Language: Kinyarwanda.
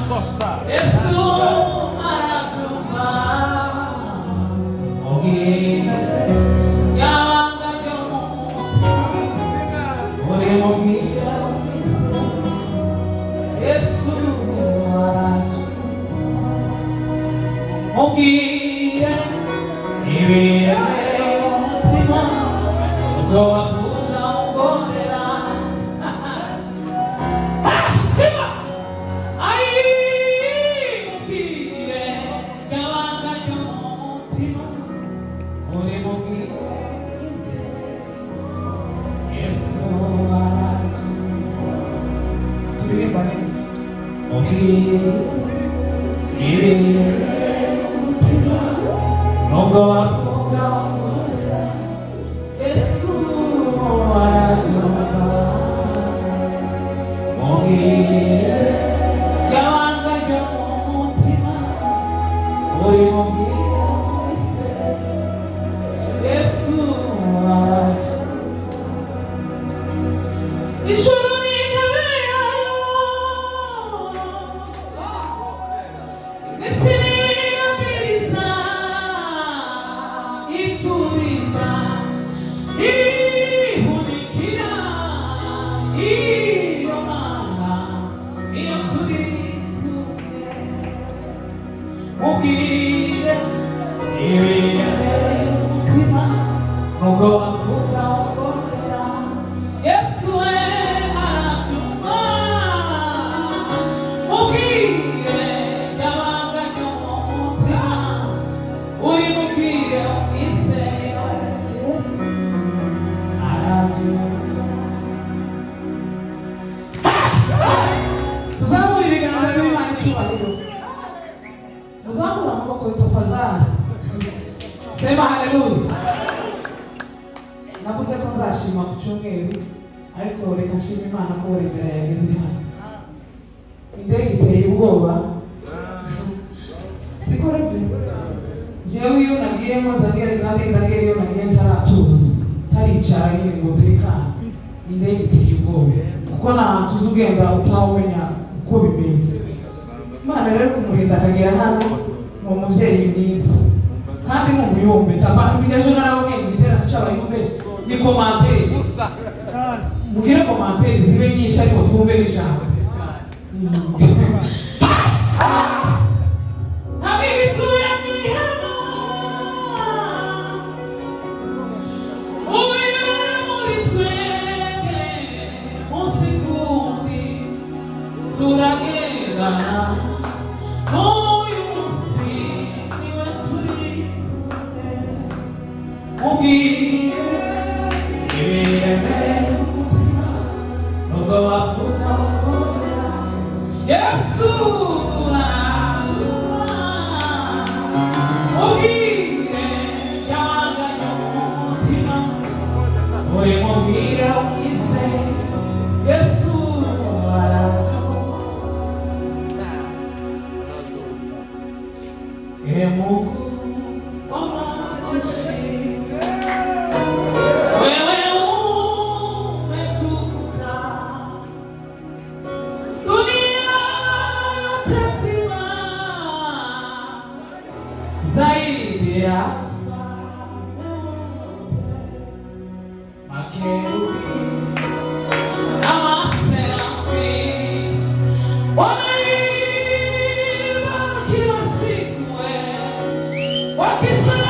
Yesu anatuma ogire yanga yomo ore mogira Yesu anatuma ogire ibire mutima go akuna ngorera Sema haleluya. Navuze ko nzashima ku cyumweru ariko reka nshima Imana ko revera yageze hano. Indege iteye ubwoba. Siko revera. Jewe iyo nagiye Mozambique kandi ndagera iyo nagiye ntaratuza. Taricara nyine ngo tekana. Indege iteye ubwoba. Kuko na tuzugenda utawumenya uko bimeze. Imana rero kumurinda akagera hano mu muvyeyi mwiza. Kandi mu muyombe tapanga ejo narabonye igiterano cy'abayombe ni commentaire gusa mugire commentaire zibe nyinshi ariko twumve ijambo abituye mwihema uyu muri twege musikundi turagerana Yesu What is